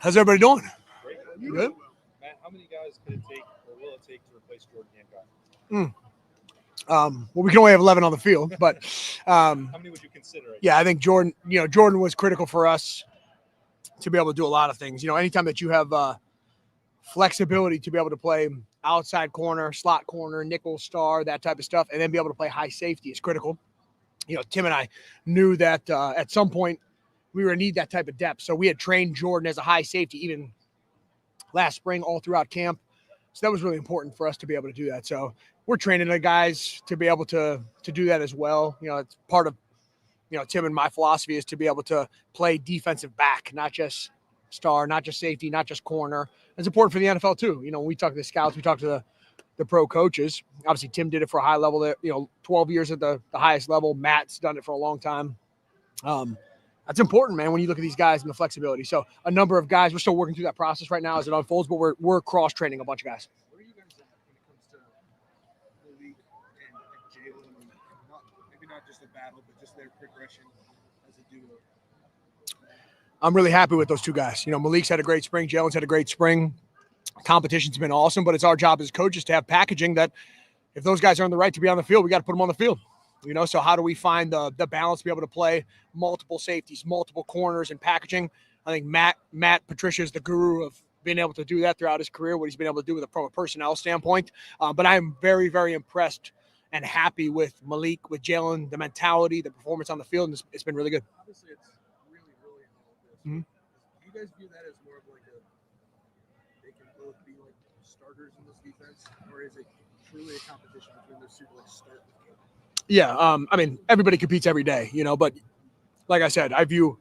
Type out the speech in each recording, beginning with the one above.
How's everybody doing? Great. You good? Matt, how many guys could it take or will it take to replace Jordan Hancock? Well, we can only have 11 on the field, but How many would you consider? yeah, I think Jordan was critical for us to be able to do a lot of things. Anytime that you have flexibility to be able to play outside corner, slot corner, nickel star, that type of stuff, and then be able to play high safety is critical. Tim and I knew that at some point we were going to need that type of depth. So we had trained Jordan as a high safety even last spring all throughout camp. So that was really important for us to be able to do that. So we're training the guys to be able to do that as well. It's part of, Tim and my philosophy is to be able to play defensive back, not just star, not just safety, not just corner. It's important for the NFL too. When we talk to the scouts, we talk to the pro coaches. Obviously, Tim did it for a high level there, 12 years at the highest level. Matt's done it for a long time. That's important, man, when you look at these guys and the flexibility. So a number of guys, we're still working through that process right now as it unfolds, but we're cross-training a bunch of guys. Where are you guys at when it comes to Malik and Jalen? Maybe not just a battle, but just their progression as a duo? I'm really happy with those two guys. Malik's had a great spring. Jalen's had a great spring. Competition's been awesome, but it's our job as coaches to have packaging that if those guys earn the right to be on the field, we got to put them on the field. So how do we find the balance to be able to play multiple safeties, multiple corners, and packaging? I think Matt Patricia is the guru of being able to do that throughout his career, what he's been able to do from a personnel standpoint. But I'm very, very impressed and happy with Malik, with Jalen, the mentality, the performance on the field, and it's been really good. Obviously, it's really early in all of this. Mm-hmm. Do you guys view that as more of like they can both be like starters in this defense, or is it truly a competition between those two to start the game? Yeah, everybody competes every day, but like I said, I view,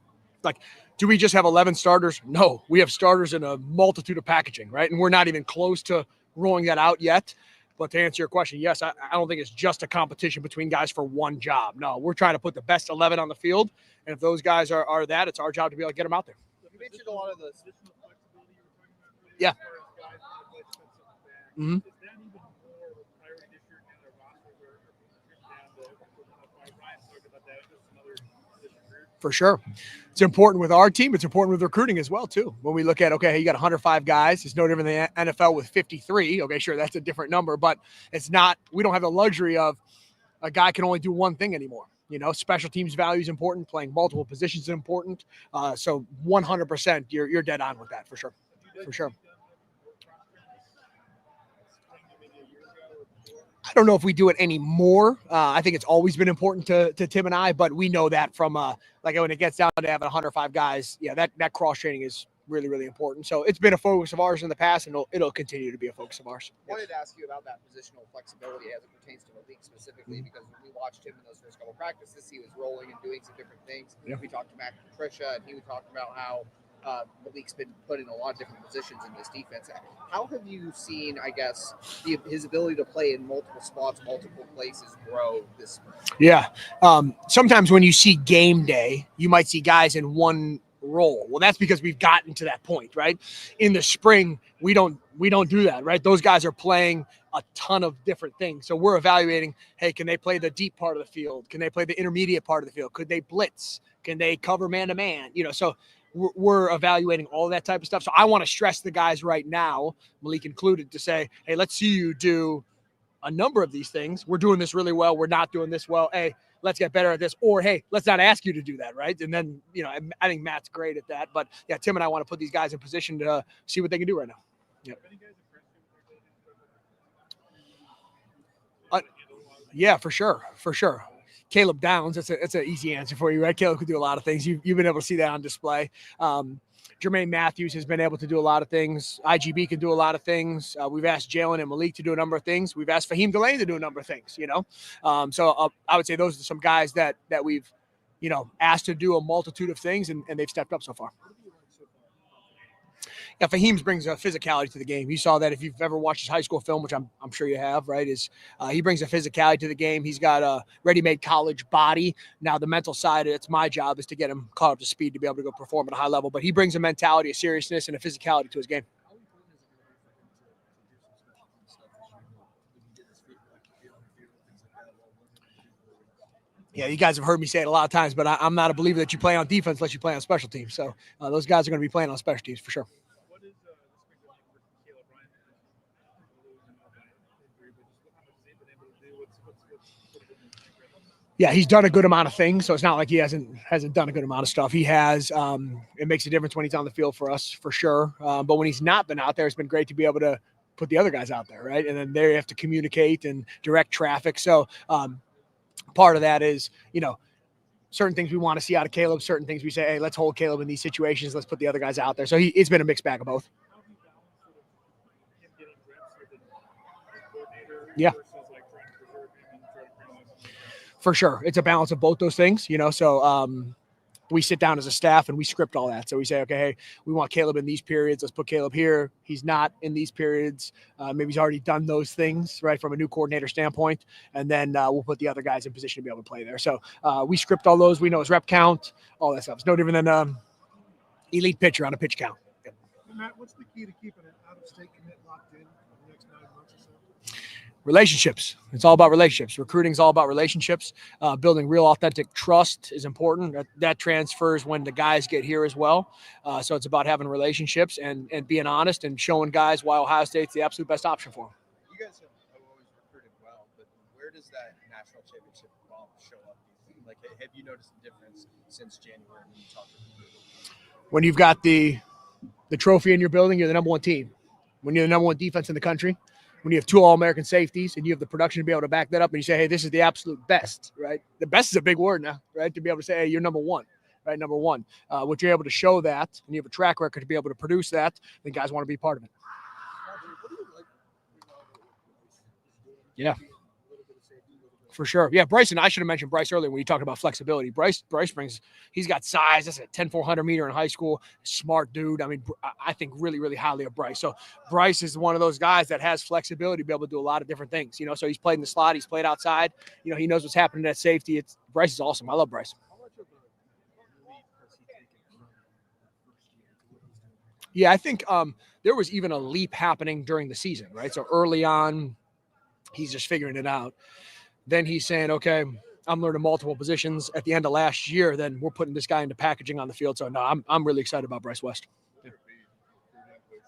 do we just have 11 starters? No, we have starters in a multitude of packaging, right? And we're not even close to rolling that out yet. But to answer your question, yes, I don't think it's just a competition between guys for one job. No, we're trying to put the best 11 on the field. And if those guys are that, it's our job to be able to get them out there. You mentioned a lot of the additional flexibility you were talking about earlier. Yeah. As far as guys that play defensive back. Mm-hmm. Is that even more of a priority this year in their roster where Ryan talked about that, just another position group? For sure. It's important with our team. It's important with recruiting as well, too. When we look at, okay, you got 105 guys. It's no different than the NFL with 53. Okay, sure, that's a different number, but it's not – we don't have the luxury of a guy can only do one thing anymore. Special teams value is important. Playing multiple positions is important. So 100% you're dead on with that, for sure. For sure. I don't know if we do it anymore. I think it's always been important to Tim and I, but we know that from when it gets down to having 105 guys, yeah, that cross training is really, really important. So it's been a focus of ours in the past, and it'll continue to be a focus of ours. I wanted to ask you about that positional flexibility as it pertains to Malik specifically, because when we watched him in those first couple practices, he was rolling and doing some different things. Yeah. We talked to Matt Patricia, and he was talking about how Malik's been put in a lot of different positions in this defense. How have you seen, I guess, his ability to play in multiple spots, multiple places grow this spring? Yeah. Sometimes when you see game day, you might see guys in one role. Well, that's because we've gotten to that point, right? In the spring, we don't do that, right? Those guys are playing a ton of different things. So we're evaluating, hey, can they play the deep part of the field? Can they play the intermediate part of the field? Could they blitz? Can they cover man-to-man? So we're evaluating all that type of stuff. So I want to stress the guys right now, Malik included, to say, hey, let's see you do a number of these things. We're doing this really well. We're not doing this well. Hey, let's get better at this. Or, hey, let's not ask you to do that, right? And then, I think Matt's great at that. But, yeah, Tim and I want to put these guys in position to see what they can do right now. Yep. Yeah, for sure. For sure. Caleb Downs, that's an easy answer for you, right? Caleb could do a lot of things. You've been able to see that on display. Jermaine Matthews has been able to do a lot of things. IGB can do a lot of things. We've asked Jalen and Malik to do a number of things. We've asked Fahim Delaney to do a number of things, So I would say those are some guys that we've, asked to do a multitude of things, and they've stepped up so far. Yeah, Fahim brings a physicality to the game. You saw that if you've ever watched his high school film, which I'm sure you have, right? He brings a physicality to the game. He's got a ready-made college body. Now the mental side, it's my job is to get him caught up to speed to be able to go perform at a high level. But he brings a mentality, a seriousness, and a physicality to his game. Yeah, you guys have heard me say it a lot of times, but I'm not a believer that you play on defense unless you play on special teams. So those guys are going to be playing on special teams for sure. What is this been like for Caleb Ryan? Losing by injury, but just how much has he been able to do? What's sort of been his strength right now? Yeah, he's done a good amount of things, so it's not like he hasn't done a good amount of stuff. He has. It makes a difference when he's on the field for us, for sure. But when he's not been out there, it's been great to be able to put the other guys out there, right? And then they have to communicate and direct traffic. So part of that is, certain things we want to see out of Caleb, certain things we say, hey, let's hold Caleb in these situations. Let's put the other guys out there. So it's been a mixed bag of both. How have you balanced sort of him getting reps with his coordinator Yeah. versus like trying to preserve him and try to bring him up? For sure. It's a balance of both those things, So we sit down as a staff and we script all that. So we say, okay, hey, we want Caleb in these periods. Let's put Caleb here. He's not in these periods. Maybe he's already done those things, right, from a new coordinator standpoint. And then we'll put the other guys in position to be able to play there. So we script all those. We know his rep count, all that stuff. It's no different than elite pitcher on a pitch count. Yep. Matt, what's the key to keeping an out-of-state commit locked in for the next 9 months or so? Relationships. It's all about relationships. Recruiting is all about relationships. Building real authentic trust is important. That transfers when the guys get here as well. So it's about having relationships and being honest and showing guys why Ohio State's the absolute best option for them. You guys have always recruited well, but where does that national championship bump show up? Like, have you noticed a difference since January when you talked to them? When you've got the trophy in your building, you're the number one team. When you're the number one defense in the country, when you have 2 All-American safeties and you have the production to be able to back that up and you say, hey, this is the absolute best, right? The best is a big word now, right? To be able to say, hey, you're number one, right? Number one. What you're able to show that and you have a track record to be able to produce that, then guys want to be part of it. Yeah. For sure. Yeah, Bryson, I should have mentioned Bryce earlier when you talked about flexibility. Bryce brings, he's got size. That's a 10-400 meter in high school. Smart dude. I mean, I think really, really highly of Bryce. So Bryce is one of those guys that has flexibility to be able to do a lot of different things. So he's played in the slot. He's played outside. He knows what's happening at safety. Bryce is awesome. I love Bryce. Yeah, I think there was even a leap happening during the season, right? So early on, he's just figuring it out. Then he's saying, okay, I'm learning multiple positions. At the end of last year, then we're putting this guy into packaging on the field. So, no, I'm really excited about Bryce West. Yeah.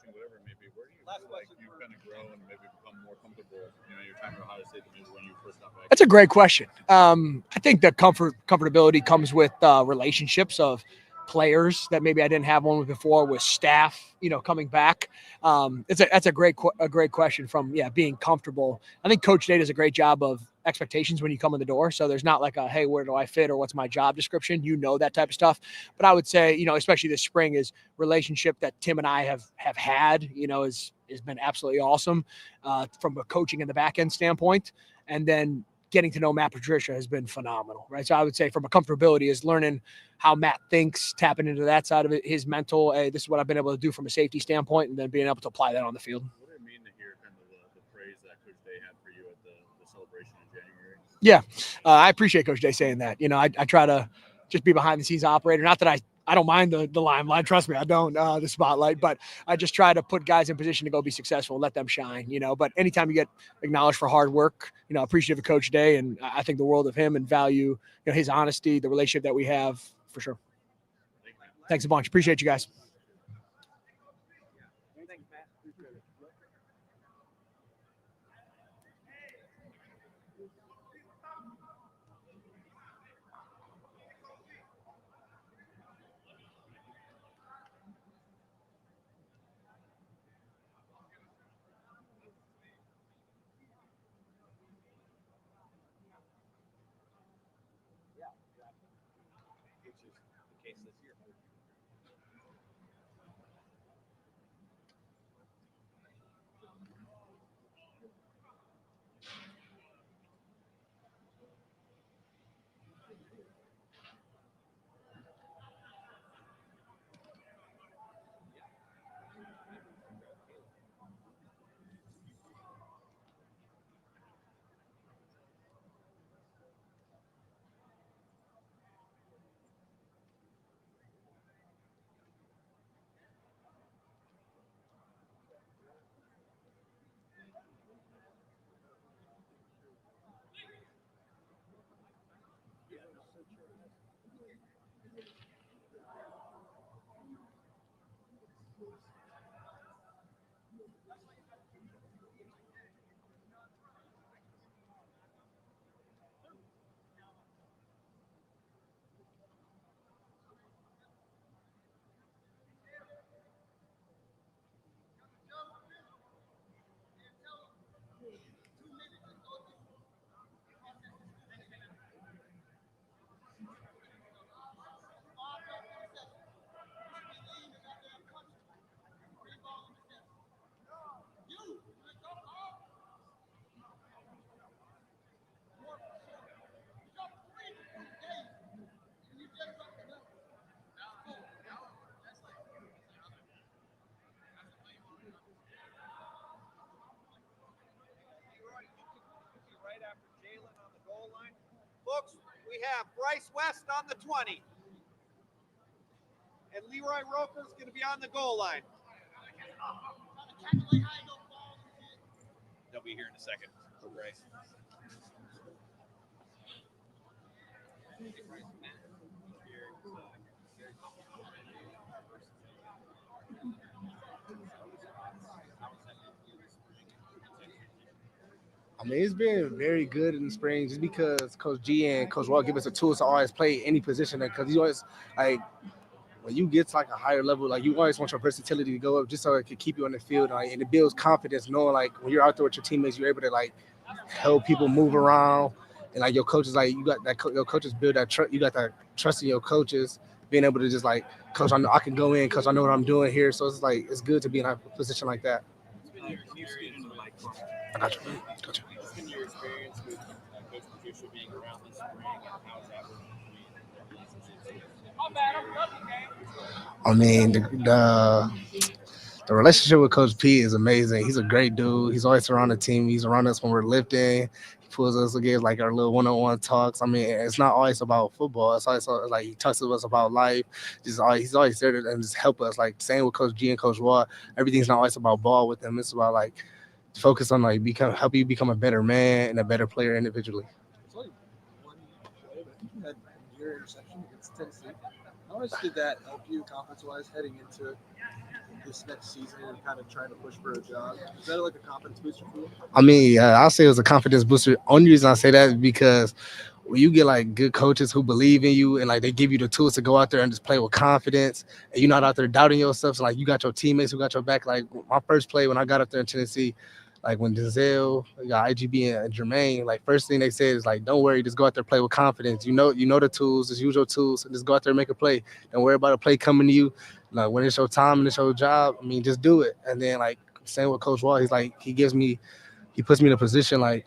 Whatever it may be, where do you feel like you've kind of grown and maybe become more comfortable, your time at Ohio State than maybe when you first got back? That's a great question. I think the comfortability comes with relationships of players that maybe I didn't have one with before, with staff, coming back. That's a great question from being comfortable. I think Coach Day does a great job of expectations when you come in the door. So there's not like a, hey, where do I fit or what's my job description? That type of stuff. But I would say, especially this spring, is relationship that Tim and I have had, has been absolutely awesome from a coaching in the back end standpoint. And then getting to know Matt Patricia has been phenomenal, right? So I would say from a comfortability is learning how Matt thinks, tapping into that side of it, his mental, hey, this is what I've been able to do from a safety standpoint, and then being able to apply that on the field. What did it mean to hear kind of the praise that Coach Day had for you at the celebration in January? Yeah, I appreciate Coach Day saying that. I try to just be behind the scenes operator. Not that I don't mind the limelight. Trust me, I don't the spotlight, but I just try to put guys in position to go be successful and let them shine, But anytime you get acknowledged for hard work, appreciative of Coach Day, and I think the world of him and value, his honesty, the relationship that we have, for sure. Thanks a bunch. Appreciate you guys. Thanks, Matt. Appreciate it. Which is the case this year. have Bryce West on the 20. And Leroy Roper's going to be on the goal line. They'll be here in a second for Bryce. I mean, it's been very good in the spring just because Coach G and Coach Wall give us the tools to always play any position. Because you always, like, when you get to like a higher level, like you always want your versatility to go up just so it can keep you on the field. And it builds confidence knowing like when you're out there with your teammates, you're able to like help people move around. And like your coaches, like you got that, your coaches build that trust. You got that trust in your coaches, being able to just like, Coach, I know I can go in, Coach, I know what I'm doing here. So it's like, it's good to be in a position like that. I got you. Gotcha. What's been your experience with Coach Patricia being around this spring, and how is that working for you? I mean, the relationship with Coach P is amazing. He's a great dude. He's always around the team. He's around us when we're lifting. He pulls us again like our little one-on-one talks. I mean, it's not always about football. It's always like he talks to us about life. He's always there to and just help us. Like same with Coach G and Coach Watt. Everything's not always about ball with them. It's about like focus on like help you become a better man and a better player individually. It's only one play, but you had your interception against Tennessee. How much did that help you confidence-wise heading into this next season and kind of trying to push for a job? Is that like a confidence booster for you? I mean, I'll say it was a confidence booster. Only reason I say that is because when you get like good coaches who believe in you and like they give you the tools to go out there and just play with confidence, and you're not out there doubting yourself. So like you got your teammates who got your back. Like my first play when I got up there in Tennessee, like when Denzel, we got IGB and Jermaine, like first thing they said is like, don't worry, just go out there, play with confidence. You know the tools, just use your tools, and just go out there and make a play. Don't worry about a play coming to you. Like when it's your time and it's your job, I mean, just do it. And then like same with Coach Wall, he's like he puts me in a position like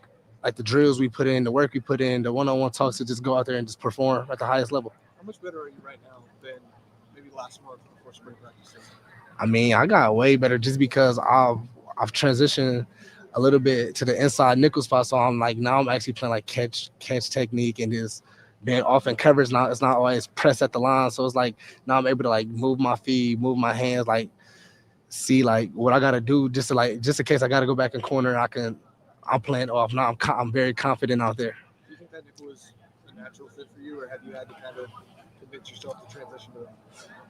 the drills we put in, the work we put in, the one-on-one talks to just go out there and just perform at the highest level. How much better are you right now than maybe last month before spring practice? I mean, I got way better just because I've transitioned a little bit to the inside nickel spot. So I'm like, now I'm actually playing like catch technique and just being off in coverage. Now it's not always press at the line. So it's like, now I'm able to like move my feet, move my hands, like see like what I got to do just in case I got to go back in corner. I'm playing off. Now I'm very confident out there. Do you think that nickel was a natural fit for you, or have you had to kind of convince yourself to transition to it?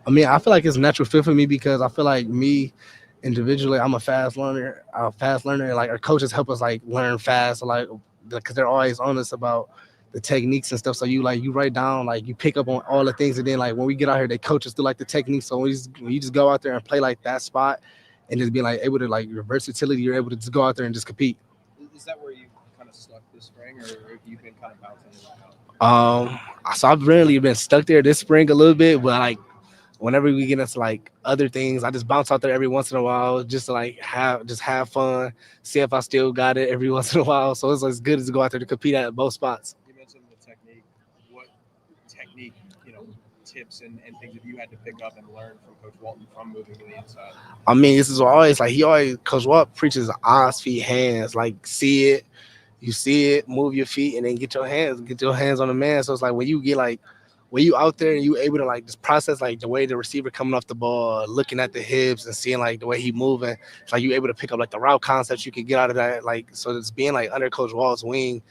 I mean, I feel like it's a natural fit for me because I feel like me individually, I'm a fast learner. Like our coaches help us like learn fast, like because they're always on us about the techniques and stuff. So you write down, like you pick up on all the things, and then like when we get out here, they coach us through like the techniques. So when you just go out there and play like that spot, and just be like able to like your versatility, you're able to just go out there and just compete. Is that where you kind of stuck this spring, or have you been kind of bouncing in and out? So I've really been stuck there this spring a little bit, but like whenever we get into like other things, I just bounce out there every once in a while just to like have fun, see if I still got it every once in a while. So it's as good as to go out there to compete at both spots. You mentioned the technique. What technique, tips and things have you had to pick up and learn from Coach Walton from moving to the inside? I mean, this is always like Coach Walt preaches eyes, feet, hands. Like see it, you see it, move your feet, and then get your hands on the man. So it's like when you out there and you able to like just process like the way the receiver coming off the ball, looking at the hips and seeing like the way he moving, it's like you able to pick up like the route concepts you can get out of that. Like so it's being like under Coach Walt's wing,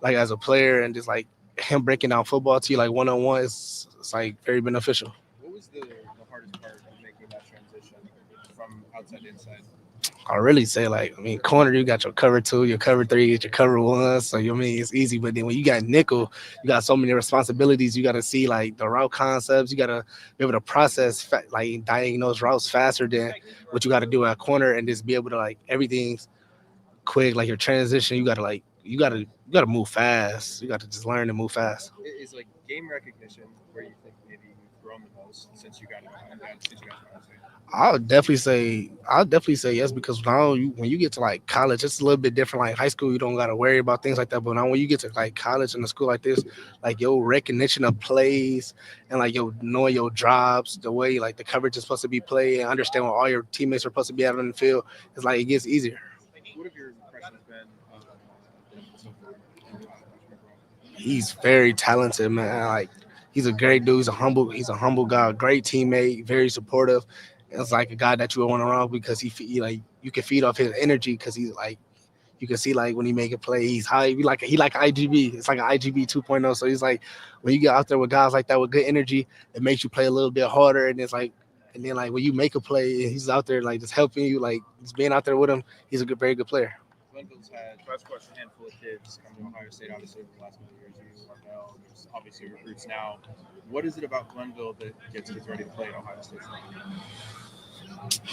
like as a player, and just like him breaking down football to you like one-on-one, it's like very beneficial. What was the hardest part of making that transition from outside to inside? I really say corner, you got your cover 2, your cover 3, you got your cover 1. So it's easy. But then when you got nickel, you got so many responsibilities. You got to see like the route concepts. You got to be able to process like diagnose routes faster than what you got to do at corner, and just be able to like everything's quick. Like your transition, you got to move fast. You got to just learn to move fast. Is like game recognition where you think maybe you've grown the most since you got it? I'll definitely say yes, because now when you get to like college, it's a little bit different. Like high school, you don't got to worry about things like that. But now when you get to like college and a school like this, like your recognition of plays and like your knowing your drops, the way like the coverage is supposed to be played, and understand what all your teammates are supposed to be out on the field, it's like it gets easier. What have your impressions been so far? he's very talented, man. Like he's a great dude. He's a humble guy, great teammate, very supportive. It's like a guy that you would want around because like you can feed off his energy because he's like you can see like when he make a play, he's high. He like IGB. It's like an IGB 2.0. So he's like when you get out there with guys like that with good energy, it makes you play a little bit harder. And it's like, and then like when you make a play, and he's out there like just helping you, like just being out there with him. He's a very good player. Glenville's had a handful of kids come to Ohio State, obviously, over the last couple of years. You, Marnell, there's obviously recruits now. What is it about Glenville that gets kids ready to play at Ohio State?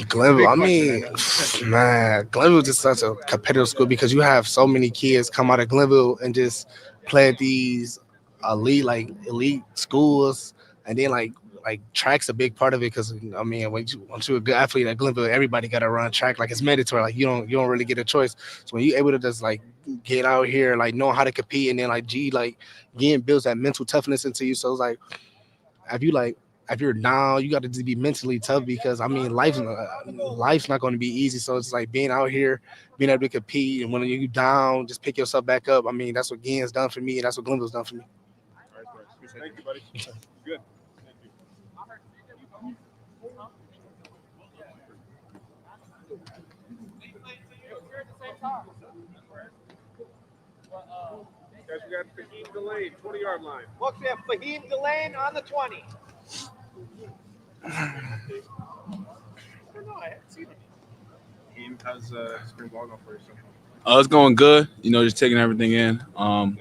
Glenville, I Big mean, question, I know. man, Glenville just such a competitive school because you have so many kids come out of Glenville and just play at these elite schools, and then like track's a big part of it because I mean once you're a good athlete at Glenville, everybody got to run track like it's mandatory. Like you don't really get a choice. So when you able to just like get out here like knowing how to compete and then like like getting builds that mental toughness into you. So it's like if you like if you're down, you got to just be mentally tough because I mean life's not going to be easy. So it's like being out here, being able to compete, and when you down, just pick yourself back up. I mean that's what Gaines done for me, and that's what Glenville's done for me. All right, Bryce. Thank you, buddy. Good. Thank you. Guys, we got Fahim Delane, 20-yard line. Looks at Fahim Delane on the 20. I don't know. I haven't seen him. Team, how's spring ball going for you so far? It's going good. You know, just taking everything in,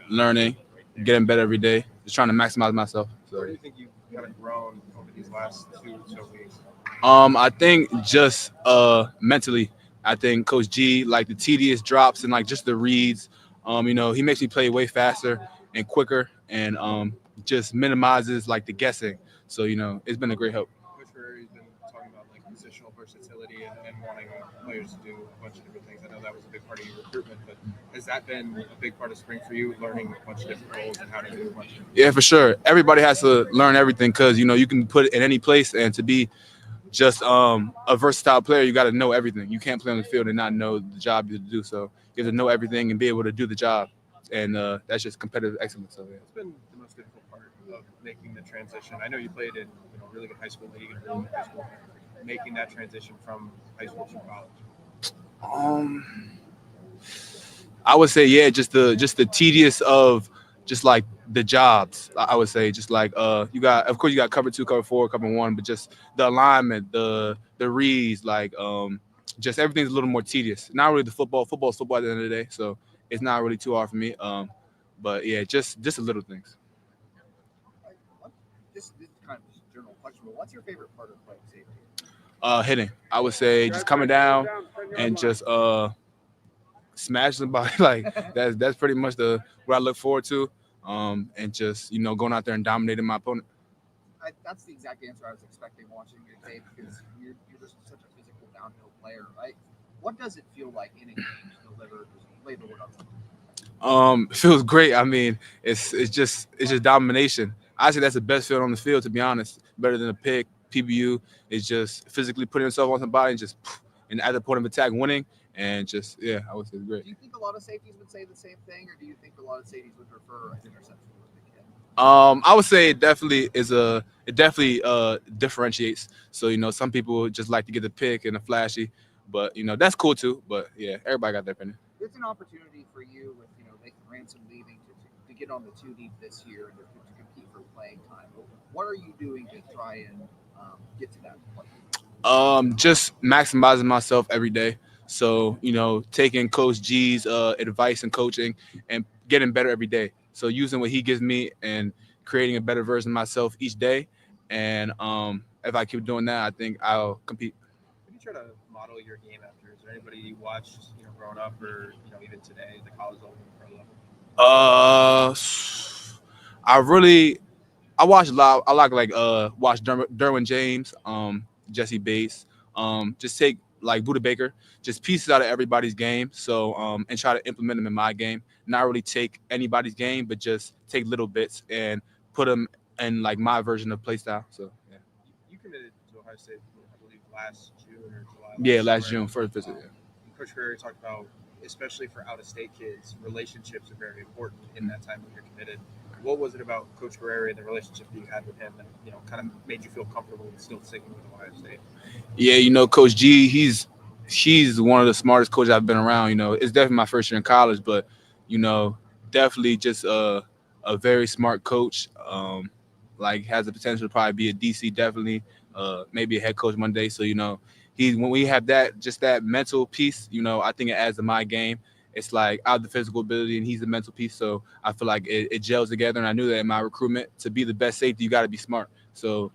learning, getting better every day, just trying to maximize myself. So, Where do you think you've kind of grown over these last 2 weeks? I think just mentally, I think Coach G, like the tedious drops and like just the reads, you know, he makes me play way faster and quicker and just minimizes like the guessing. So, you know, it's been a great help. Coach Ferrari's been talking about like positional versatility and wanting players to do a bunch of different things. I know that was a big part of your recruitment, but has that been a big part of spring for you, learning a bunch of different roles and how to do a bunch of different Yeah, for sure. Everybody has to learn everything because, you know, you can put it in any place, and to be just a versatile player, you got to know everything. You can't play on the field and not know the job you have to do. So you have to know everything and be able to do the job. And that's just competitive excellence. So, yeah. What's been the most difficult part of making the transition? I know you played in really good high school league and really good high school. Making that transition from high school to college. I would say, yeah, just the tedious of just like the jobs. I would say just like you got, of course, you got cover 2, cover 4, cover 1, but just the alignment, the reads, like just everything's a little more tedious. Not really the football. Football's football at the end of the day, so it's not really too hard for me. But yeah, just the little things. This is kind of just a general question, but what's your favorite part of playing safety? Hitting. I would say just coming down and just smash somebody. Like that's pretty much what I look forward to. And just going out there and dominating my opponent. That's the exact answer I was expecting watching your tape because you're just such a physical downhill player, right? What does it feel like in a game to deliver? Lay the word on. It feels great. I mean, it's just domination. I say that's the best feeling on the field, to be honest. Better than a pick, PBU. It's just physically putting yourself on somebody and just and at the point of attack winning. And just, yeah, I would say it's great. Do you think a lot of safeties would say the same thing, or do you think a lot of safeties would prefer an interception? I would say it definitely differentiates. So, some people just like to get the pick and the flashy, but that's cool too. But yeah, everybody got their opinion. It's an opportunity for you with Nathan Ransom leaving to get on the 2 deep this year and to compete for playing time. What are you doing to try and get to that point? Just maximizing myself every day. So, taking Coach G's advice and coaching and getting better every day. So using what he gives me and creating a better version of myself each day. And if I keep doing that, I think I'll compete. What do you try to model your game after? Is there anybody you watched, growing up or, even today at the college level and pro level? I watch a lot. I like watch Derwin James, Jesse Bates, just take like Buda Baker, just pieces out of everybody's game. So and try to implement them in my game. Not really take anybody's game, but just take little bits and put them in like my version of play style. So yeah. You committed to Ohio State, I believe, last June or July. Yeah, last June, first visit. Yeah. Coach Ferrari talked about, especially for out-of-state kids, relationships are very important in that time when you're committed. what was it about Coach Guerrero and the relationship that you had with him that kind of made you feel comfortable with still sticking with Ohio State? Yeah, Coach G, he's one of the smartest coaches I've been around. It's definitely my first year in college, but definitely just a very smart coach. Like has the potential to probably be a DC, definitely, maybe a head coach one day. So when we have that mental piece, I think it adds to my game. It's like I have the physical ability and he's the mental piece. So I feel like it gels together. And I knew that in my recruitment, to be the best safety, you got to be smart. So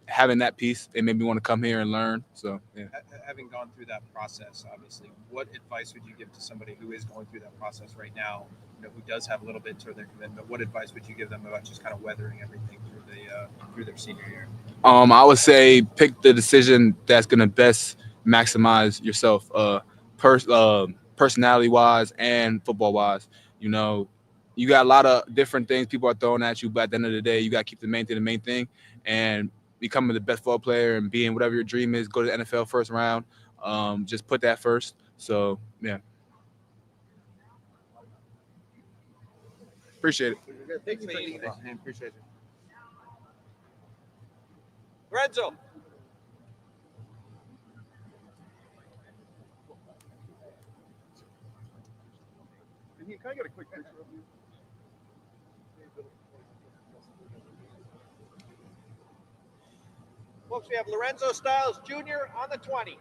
having that piece, it made me want to come here and learn. So yeah. Having gone through that process, obviously, what advice would you give to somebody who is going through that process right now, who does have a little bit toward their commitment? What advice would you give them about just kind of weathering everything through their senior year? I would say pick the decision that's gonna best maximize yourself, personality wise and football wise. You got a lot of different things people are throwing at you, but at the end of the day, you got to keep the main thing, and becoming the best football player and being whatever your dream is. Go to the NFL first round. Just put that first. So yeah. Appreciate it. Thanks, man. Appreciate it. Lorenzo. Can I get a quick picture of you? Folks, we have Lorenzo Styles Jr. on the 20.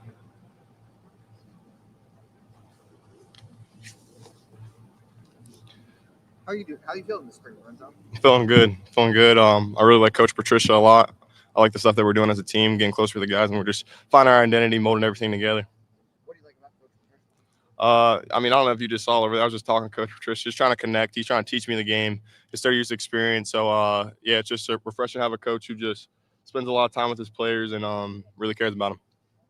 How you doing? How you feeling this spring, Lorenzo? Feeling good. I really like Coach Patricia a lot. I like the stuff that we're doing as a team, getting closer with the guys, and we're just finding our identity, molding everything together. What do you like about Coach Patricia? I don't know if you just saw over there. I was just talking to Coach Patricia, just trying to connect. He's trying to teach me the game. His 30 years experience. So, it's just refreshing to have a coach who just spends a lot of time with his players and really cares about them.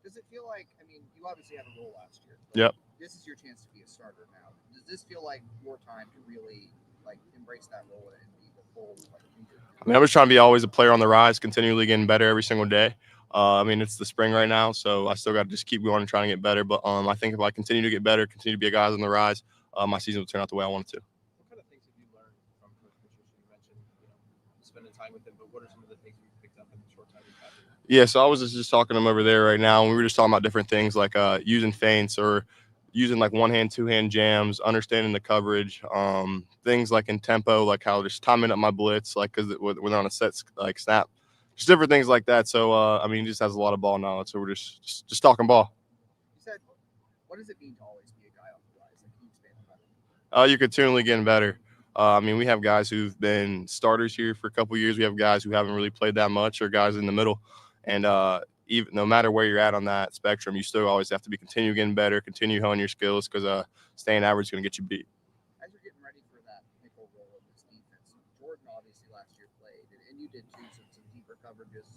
Does it feel like, you obviously had a role last year. Yep. This is your chance to be a starter now. Does this feel like your time to really embrace that role and be the full leader? I'm just trying to be always a player on the rise, continually getting better every single day. It's the spring right now, so I still got to just keep going and trying to get better. But I think if I continue to get better, continue to be a guy on the rise, my season will turn out the way I want it to. What kind of things have you learned from Coach Patricia? You mentioned, spending time with him, but what are some of the things you picked up in the short time you've had with him? Yeah, so I was just talking to him over there right now, and we were just talking about different things like using feints or using like one-hand, two-hand jams, understanding the coverage, things like in tempo, like how just timing up my blitz, like because when they're on a set like snap, just different things like that. So he just has a lot of ball knowledge. So we're just talking ball. You said, what does it mean to always be a guy on the rise? Can you expand on that? You're continually getting better. We have guys who've been starters here for a couple of years. We have guys who haven't really played that much, or guys in the middle, and even no matter where you're at on that spectrum, you still always have to continue getting better, continue honing your skills, because staying average is going to get you beat. As you're getting ready for that nickel role in this defense, Jordan obviously last year played, and you did too, some deeper coverages,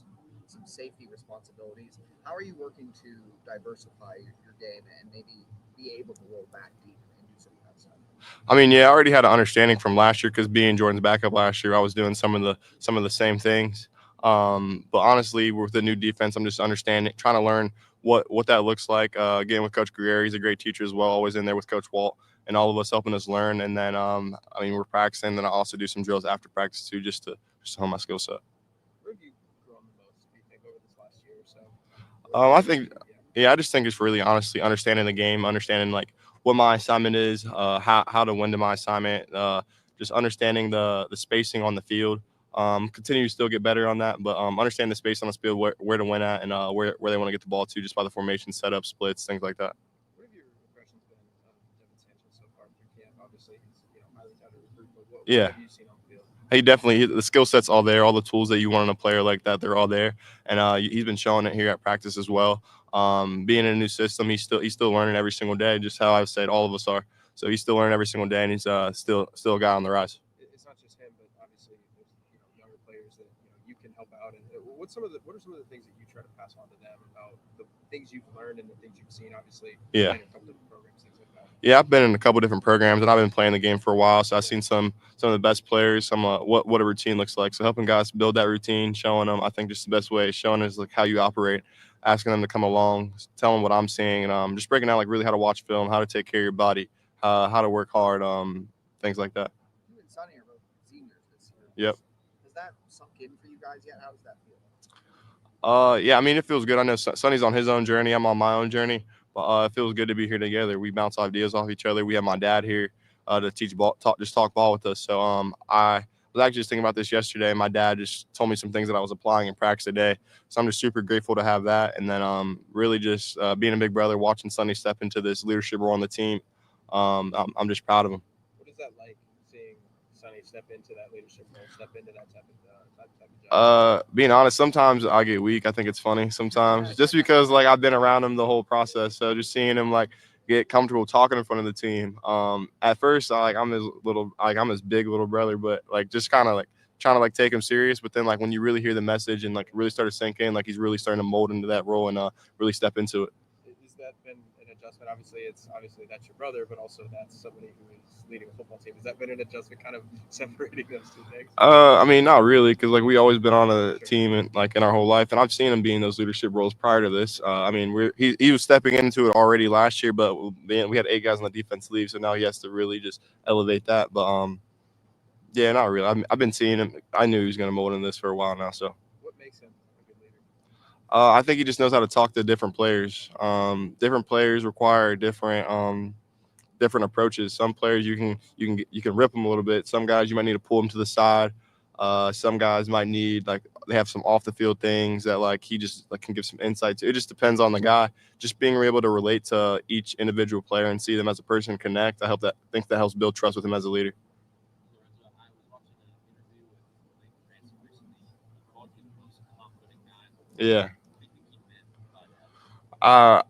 some safety responsibilities. How are you working to diversify your game and maybe be able to roll back deep and do some of that stuff? I already had an understanding from last year, because being Jordan's backup last year, I was doing some of the same things. But honestly, with the new defense, I'm just trying to learn what that looks like. Again, with Coach Guerrero, he's a great teacher as well, always in there with Coach Walt and all of us helping us learn. And then, we're practicing. Then I also do some drills after practice too, just to hone my skill set. Where have you grown the most, do you think, over this last year or so? I just think it's really honestly understanding the game, understanding like what my assignment is, how to win to my assignment, just understanding the spacing on the field. Continue to still get better on that, but understand the space on the field, where to win at, and where they want to get the ball to, just by the formation, setup, splits, things like that. What have your impressions been of Devin Sanchez so far through camp? Obviously, he's highly touted recruit, but what have you seen on the field? He definitely, the skill set's all there, all the tools that you want in a player like that, they're all there, and he's been showing it here at practice as well. Being in a new system, he's still learning every single day, just how I've said all of us are. So he's still learning every single day, and he's still a guy on the rise. It's not just him, but obviously there's younger players that you can help out. And what are some of the things that you try to pass on to them about the things you've learned and the things you've seen? Obviously, yeah. In a couple different programs, things like that. Yeah, I've been in a couple different programs, and I've been playing the game for a while. So I've seen some of the best players, some what a routine looks like. So helping guys build that routine, showing them, I think just the best way, showing is like how you operate, asking them to come along, telling them what I'm seeing, and just breaking down like really how to watch film, how to take care of your body, how to work hard, things like that. You and Sonny are both seniors. Yep. Has that sunk in for you guys yet? How does that feel? Yeah, I mean, it feels good. I know Sonny's on his own journey. I'm on my own journey, but it feels good to be here together. We bounce ideas off each other. We have my dad here to teach ball, talk ball with us. So I was actually just thinking about this yesterday. My dad just told me some things that I was applying in practice today. So I'm just super grateful to have that. And then really just being a big brother, watching Sonny step into this leadership role on the team. I'm just proud of him. What is that like seeing Sonny step into that leadership role, step into that type of job? Being honest, sometimes I get weak. I think it's funny sometimes, just because like I've been around him the whole process. So just seeing him like get comfortable talking in front of the team. At first, I'm his big little brother, but like just kind of like trying to like take him serious. But then like when you really hear the message and like really start to sink in, like he's really starting to mold into that role and really step into it. Has that been an adjustment? Obviously that's your brother, but also that's somebody who is leading a football team. Has that been an adjustment, kind of separating those two things? I mean, not really, because like we always been on a team and like in our whole life, and I've seen him be in those leadership roles prior to this. I mean, he was stepping into it already last year, but we had 8 guys on the defense leave, so now he has to really just elevate that. But yeah, not really. I've been seeing him. I knew he was going to mold in this for a while now. So what makes him a good leader? I think he just knows how to talk to different players. Different players require different approaches. Some players you can rip them a little bit. Some guys you might need to pull them to the side. Some guys might need like they have some off the field things that like he just like can give some insight to. It just depends on the guy. Just being able to relate to each individual player and see them as a person, connect. I think that helps build trust with him as a leader. Yeah.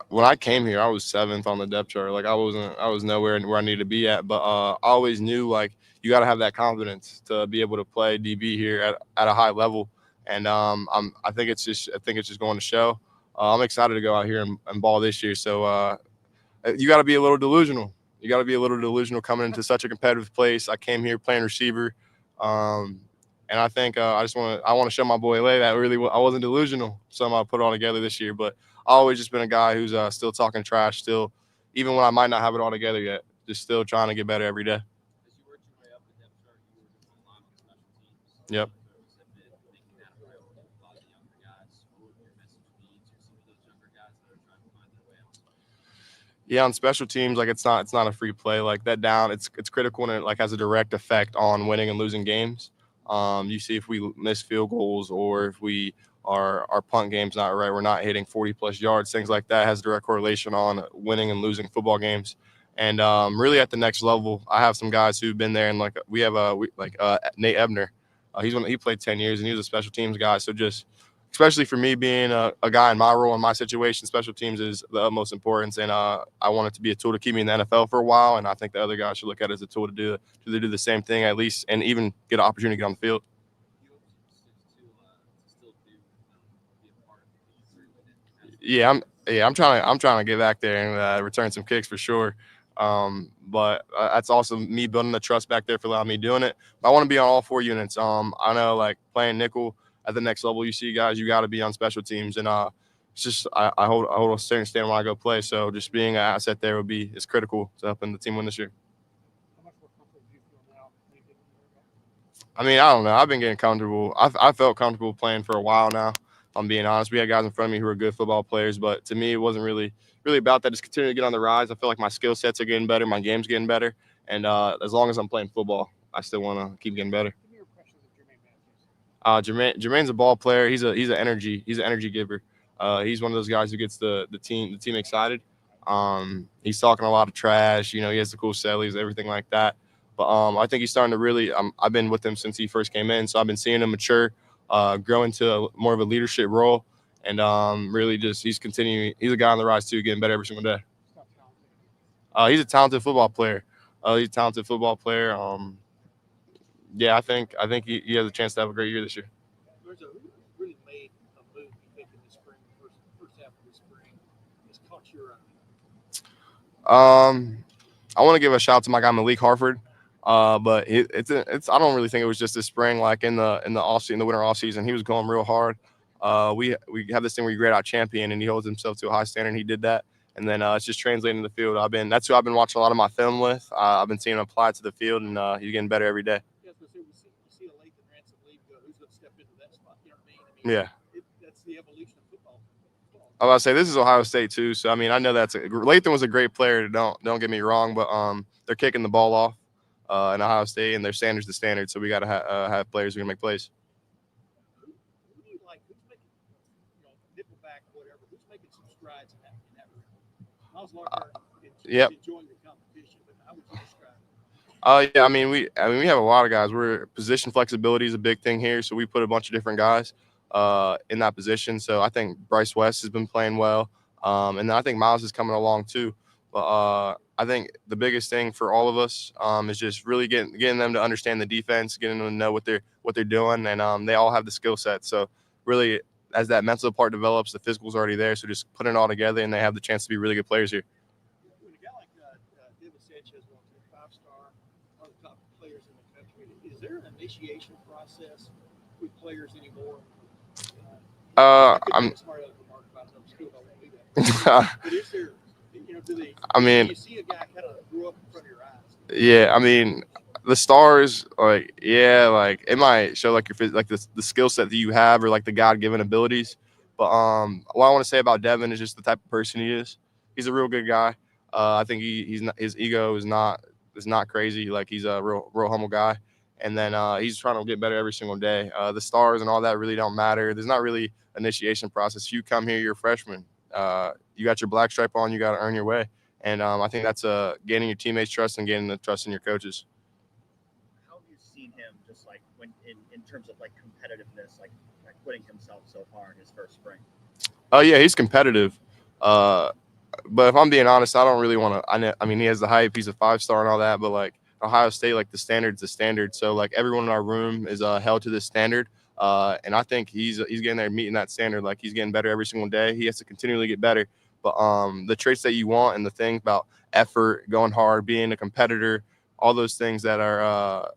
When I came here, I was 7th on the depth chart. Like I was nowhere where I needed to be at. But I always knew like you got to have that confidence to be able to play DB here at a high level. And I think it's just going to show. I'm excited to go out here and ball this year. So you got to be a little delusional. You got to be a little delusional coming into such a competitive place. I came here playing receiver. And I think I want to show my boy Lay that really I wasn't delusional. Somehow I put it all together this year, but I always just been a guy who's still talking trash, still, even when I might not have it all together yet, just still trying to get better every day. Yep. Yeah, on special teams, like it's not a free play. Like that down, it's critical and it like has a direct effect on winning and losing games. You see if we miss field goals or if our punt game's not right, we're not hitting 40+ yards, things like that has direct correlation on winning and losing football games. And really at the next level, I have some guys who've been there, and like we have Nate Ebner. He played 10 years and he was a special teams guy. So just especially for me being a guy in my role in my situation, special teams is the utmost importance. And I want it to be a tool to keep me in the NFL for a while. And I think the other guys should look at it as a tool to do the same thing at least, and even get an opportunity to get on the field. Yeah, I'm trying to get back there and return some kicks for sure. But that's also me building the trust back there for allowing me doing it. But I want to be on all 4 units. I know like playing nickel at the next level, you see guys, you got to be on special teams, and it's just I hold a certain stand when I go play. So just being an asset there is critical to helping the team win this year. How much more comfortable do you feel now than you did a year ago? I mean, I don't know. I've been getting comfortable. I felt comfortable playing for a while now. I'm being honest. We had guys in front of me who were good football players, but to me, it wasn't really about that. Just continue to get on the rise. I feel like my skill sets are getting better. My game's getting better. And as long as I'm playing football, I still want to keep getting better. Give me your impressions of Jermaine Matthews. Jermaine's a ball player. He's an energy giver. He's one of those guys who gets the team excited. He's talking a lot of trash. You know, he has the cool sellies, everything like that. But I think he's starting to really. I've been with him since he first came in, so I've been seeing him mature, grow into more of a leadership role, and really just he's continuing. He's a guy on the rise too, getting better every single day. He's a talented football player. Yeah, I think he has a chance to have a great year this year. Lorenzo, who really made a move you think in the spring, first half of the spring, has caught your eye? I want to give a shout out to my guy Malik Harford. But it's I don't really think it was just this spring, like in the winter off season, he was going real hard. We have this thing where you grade out champion, and he holds himself to a high standard, and he did that. And then it's just translating to the field. That's who I've been watching a lot of my film with. I've been seeing him apply to the field, and he's getting better every day. Yeah, we see a Lathan Yeah. That's the evolution of football. I was about to say this is Ohio State too, so I mean I know Lathan was a great player. Don't get me wrong, but they're kicking the ball off in Ohio State, and their standard's the standard. So we got to have players who can make plays. Who do you like? Who's making, nickelback, whatever? Who's making some strides in that room? Miles Larkin Yep. enjoying the competition, but how would you describe it? Yeah, I mean we have a lot of guys. Position flexibility is a big thing here, so we put a bunch of different guys in that position. So I think Bryce West has been playing well, and then I think Miles is coming along too. But I think the biggest thing for all of us is just really getting them to understand the defense, getting them to know what they're doing, and they all have the skill set. So really, as that mental part develops, the physical's already there. So just putting it all together, and they have the chance to be really good players here. When a guy like David Sanchez wants to be a 5-star, one of the top players in the country, is there an initiation process with players anymore? I'm smart aleck remark about them still don't do that. But is there, do you see a guy kind of grew up in front of your eyes? Yeah, I mean, the stars, like it might show like the skill set that you have or like the God given abilities. But what I want to say about Devin is just the type of person he is. He's a real good guy. I think his ego is not crazy. Like he's a real humble guy. And then he's trying to get better every single day. The stars and all that really don't matter. There's not really initiation process. You come here, you're a freshman. You got your black stripe on. You got to earn your way. And I think that's gaining your teammates' trust and gaining the trust in your coaches. How have you seen him just like when in terms of like competitiveness, like putting himself so far in his first spring? Oh yeah, he's competitive. But if I'm being honest, I don't really want to. I mean, he has the hype. He's a 5-star and all that. But like Ohio State, like the standard's the standard. So like everyone in our room is held to this standard. And I think he's getting there, meeting that standard. Like he's getting better every single day. He has to continually get better. But the traits that you want and the things about effort, going hard, being a competitor, all those things that are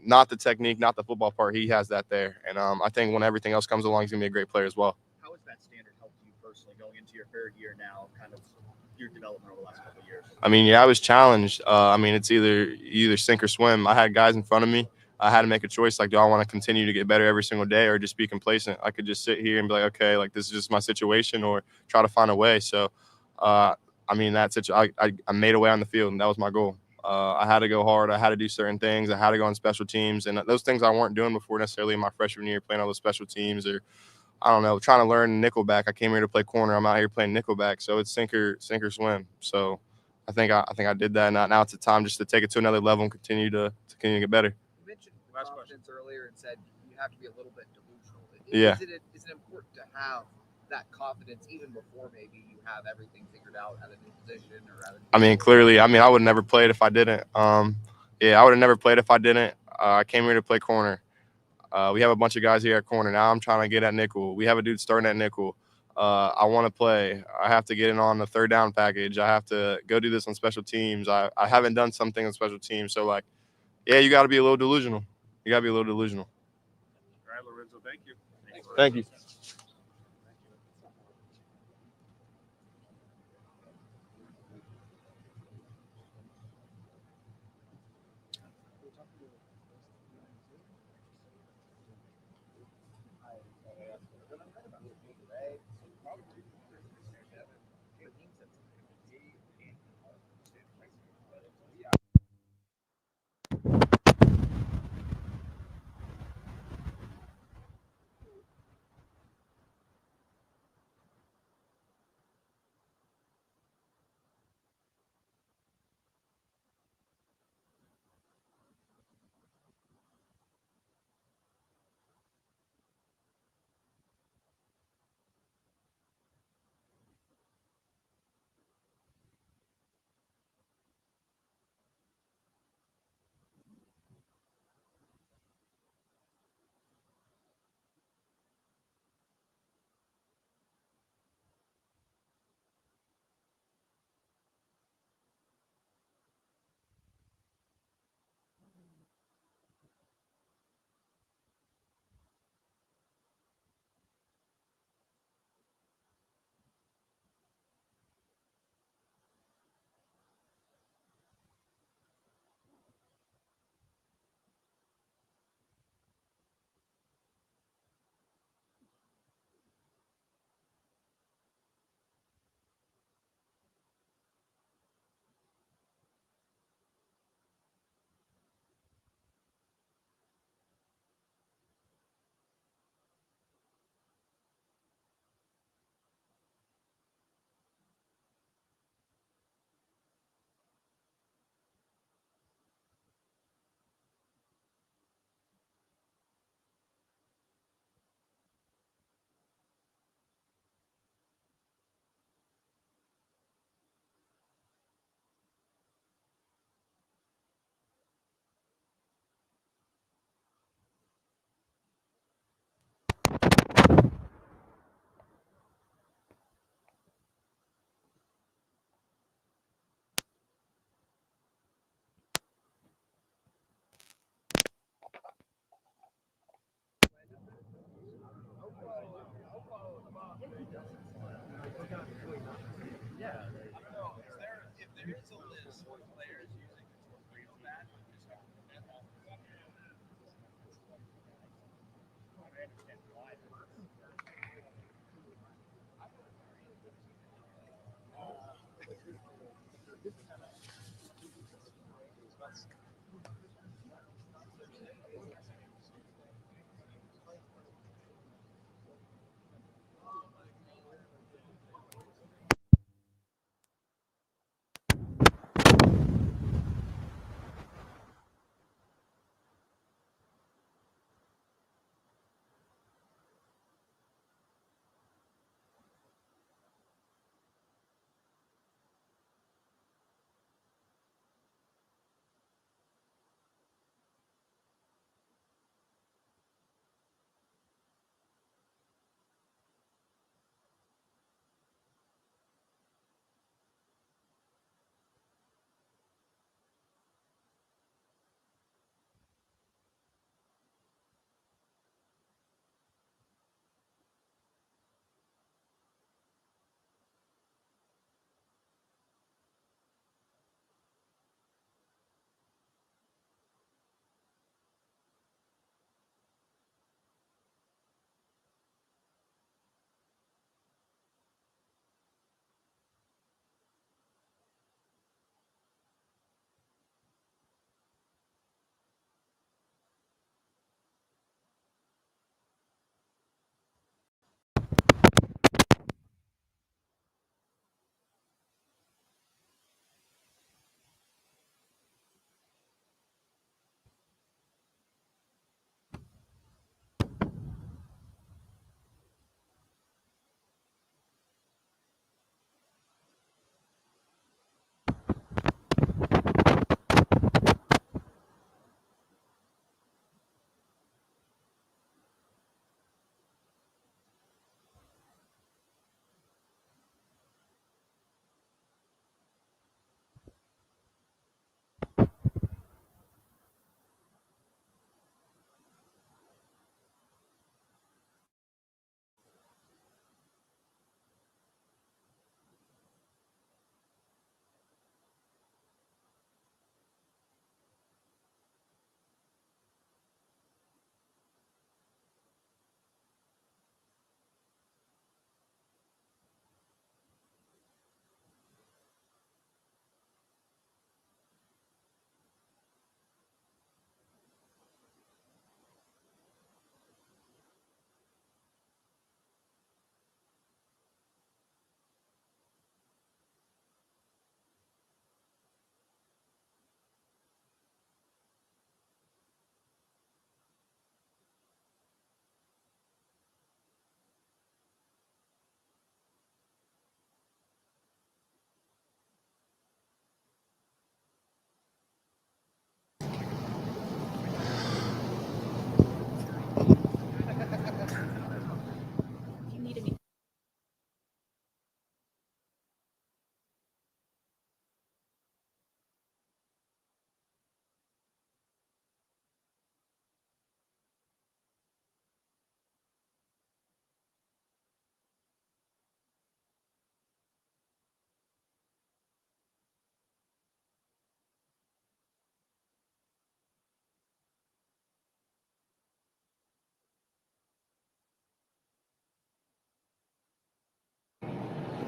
not the technique, not the football part, he has that there. And I think when everything else comes along, he's going to be a great player as well. How has that standard helped you personally going into your third year now, kind of your development over the last couple of years? I mean, yeah, I was challenged. I mean, it's either sink or swim. I had guys in front of me. I had to make a choice. Like, do I want to continue to get better every single day or just be complacent? I could just sit here and be like, okay, like this is just my situation, or try to find a way. So, I mean, I made a way on the field, and that was my goal. I had to go hard. I had to do certain things. I had to go on special teams, and those things I weren't doing before necessarily in my freshman year, playing all those special teams, or I don't know, trying to learn nickelback. I came here to play corner. I'm out here playing nickelback, so it's sink or swim. So I think I did that. Now it's a time just to take it to another level and continue to get better. You mentioned confidence earlier and said you have to be a little bit delusional. Yeah. Is it important to have that confidence even before maybe you have everything figured out at a new position or at a new I mean, clearly, I would have never played if I didn't. I would have never played if I didn't. I came here to play corner. We have a bunch of guys here at corner. Now I'm trying to get at nickel. We have a dude starting at nickel. I want to play. I have to get in on the third down package. I have to go do this on special teams. I haven't done something on special teams. So, like, yeah, you got to be a little delusional. You got to be a little delusional. All right, Lorenzo, thank you. Thank you.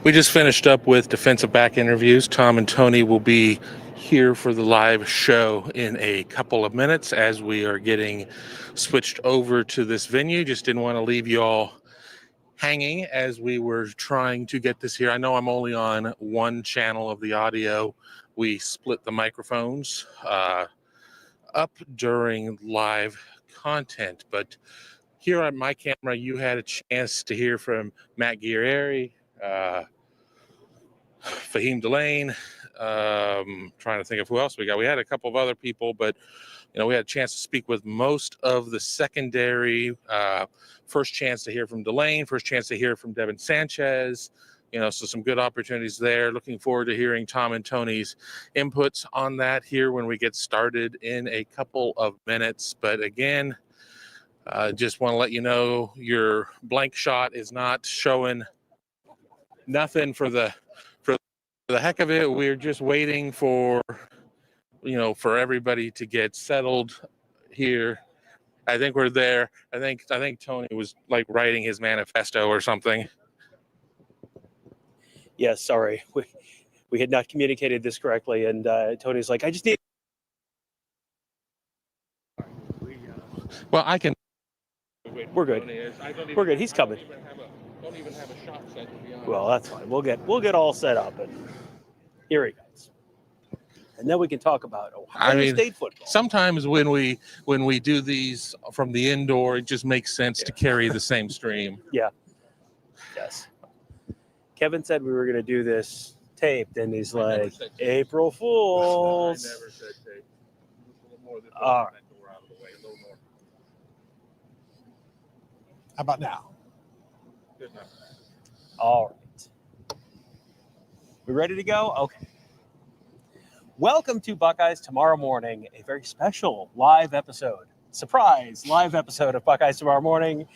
We just finished up with defensive back interviews. Tom and Tony will be here for the live show in a couple of minutes as we are getting switched over to this venue. Just didn't want to leave you all hanging as we were trying to get this here. I know I'm only on one channel of the audio. We split the microphones up during live content, but here on my camera, you had a chance to hear from Matt Guerrieri, Fahim Delane, trying to think of who else we got. We had a couple of other people, but we had a chance to speak with most of the secondary. First chance to hear from Delane, first chance to hear from Devin Sanchez. So some good opportunities there. Looking forward to hearing Tom and Tony's inputs on that here when we get started in a couple of minutes. But again, just want to let you know your blank shot is not showing nothing for the heck of it. We're just waiting for for everybody to get settled here. I think we're there. I think Tony was like writing his manifesto or something. Yes, sorry, we had not communicated this correctly, and Tony's like, I just need Well, I can. We're good. We're good. He's coming. Don't even have a shot set, to be honest. Well, that's fine. We'll get all set up, and here he comes. And then we can talk about Ohio State football. Sometimes when we do these from the indoor, it just makes sense to carry the same stream. Yeah. Yes. Kevin said we were going to do this taped, and he's like, April Fools. I never said tape. A little more. All right. That door out of the way, a little more. How about now? Good enough. All right. We ready to go? Okay. Welcome to Buckeyes Tomorrow Morning, a very special live episode. Surprise live episode of Buckeyes Tomorrow Morning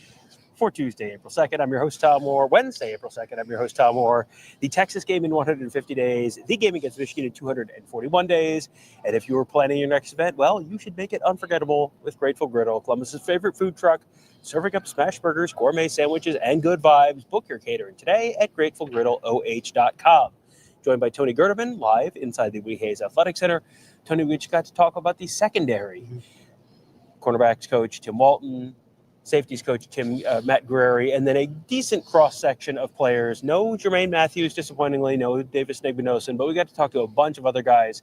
for Tuesday, April 2nd. I'm your host, Tom Moore. Wednesday, April 2nd, I'm your host, Tom Moore. The Texas game in 150 days, the game against Michigan in 241 days. And if you were planning your next event, well, you should make it unforgettable with Grateful Griddle, Columbus's favorite food truck, serving up smash burgers, gourmet sandwiches, and good vibes. Book your catering today at GratefulGriddleOH.com. Joined by Tony Gerdeman, live inside the WHAC Athletic Center. Tony, we just got to talk about the secondary. Cornerbacks coach Tim Walton, safeties coach Matt Guerrieri, and then a decent cross-section of players. No Jermaine Matthews, disappointingly, no Davis Nigbinosin, but we got to talk to a bunch of other guys.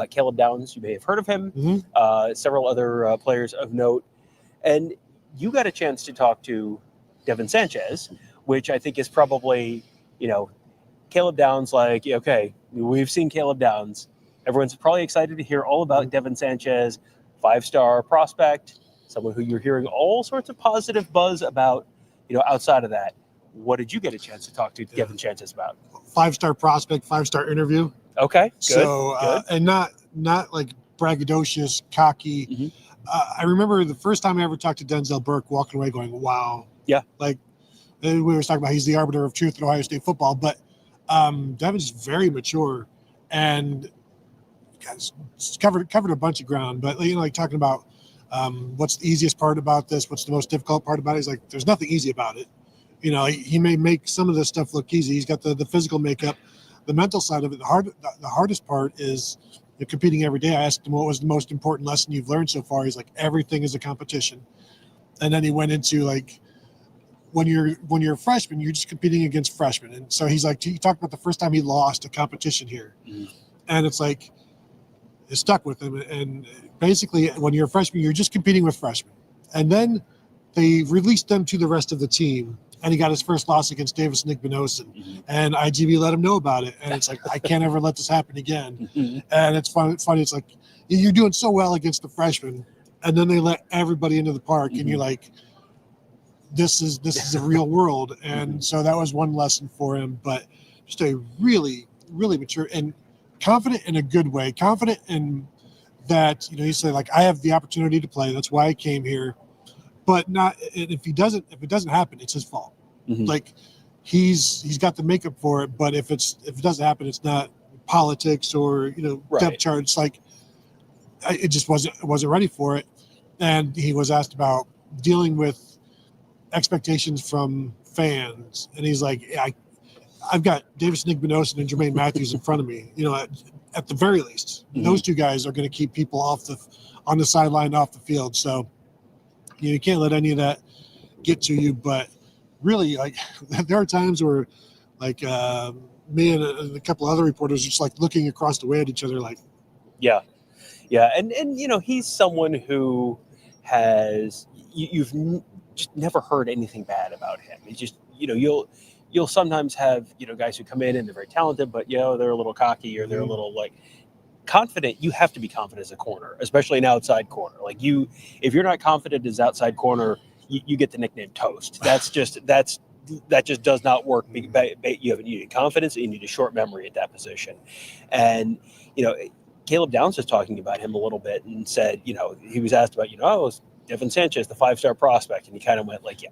Caleb Downs, you may have heard of him. Several other players of note. And you got a chance to talk to Devin Sanchez, which I think is probably, Caleb Downs, like, okay, we've seen Caleb Downs. Everyone's probably excited to hear all about Devin Sanchez, 5-star prospect, someone who you're hearing all sorts of positive buzz about, outside of that. What did you get a chance to talk to Devin Sanchez about? 5-star prospect, 5-star interview. Okay, good. So, good. And not like braggadocious, cocky. Mm-hmm. I remember the first time I ever talked to Denzel Burke, walking away going, wow. Yeah. Like, we were talking about he's the arbiter of truth in Ohio State football, but Devin's very mature and guys covered a bunch of ground. But like talking about what's the easiest part about this, what's the most difficult part about it. He's like, there's nothing easy about it. He may make some of this stuff look easy. He's got the physical makeup, the mental side of it. The hardest part is competing every day. I asked him what was the most important lesson you've learned so far. He's like, everything is a competition. And then he went into like, when you're a freshman, you're just competing against freshmen. And so he's like, he talked about the first time he lost a competition here. And it's like, it stuck with him. And basically when you're a freshman, you're just competing with freshmen. And then they released them to the rest of the team. And he got his first loss against Davis Nigbinosin. And IGB let him know about it. And it's like, I can't ever let this happen again. And it's funny. It's like, you're doing so well against the freshmen. And then they let everybody into the park. And you're like, this is a real world. And so that was one lesson for him, but just a really, really mature and confident in a good way, confident in that, he said, like, I have the opportunity to play. That's why I came here, but not, if it doesn't happen, it's his fault. Like he's got the makeup for it, but if it doesn't happen, it's not politics or, depth chart. It's like, it just wasn't ready for it. And he was asked about dealing with expectations from fans, and he's like, I've got Davis Nigbinosin and Jermaine Matthews in front of me. At the very least, those two guys are going to keep people on the sideline, off the field. So you can't let any of that get to you. But really, like, there are times where, like, me and a couple other reporters just like looking across the way at each other, like, yeah, and he's someone who has you've just never heard anything bad about him. He's just, you'll sometimes have, guys who come in and they're very talented, but, they're a little cocky or they're a little like confident. You have to be confident as a corner, especially an outside corner. Like if you're not confident as outside corner, you get the nickname Toast. That just does not work. You need confidence and you need a short memory at that position. And, Caleb Downs was talking about him a little bit and said, he was asked about, Devin Sanchez, the 5-star prospect. And he kind of went like, yeah,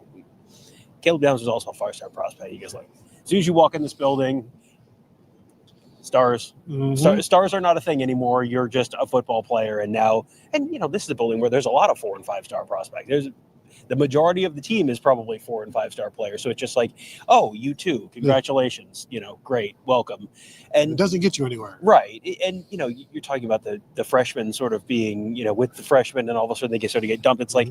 Caleb Downs was also a 5-star prospect. He goes like, as soon as you walk in this building, stars are not a thing anymore. You're just a football player. And this is a building where there's a lot of 4- and 5-star prospects. the majority of the team is probably 4 and 5 star players. So it's just like, oh, you too, congratulations, great, welcome. And it doesn't get you anywhere. Right. And, you're talking about the freshmen sort of being, with the freshmen, and all of a sudden they sort of get dumped. It's like,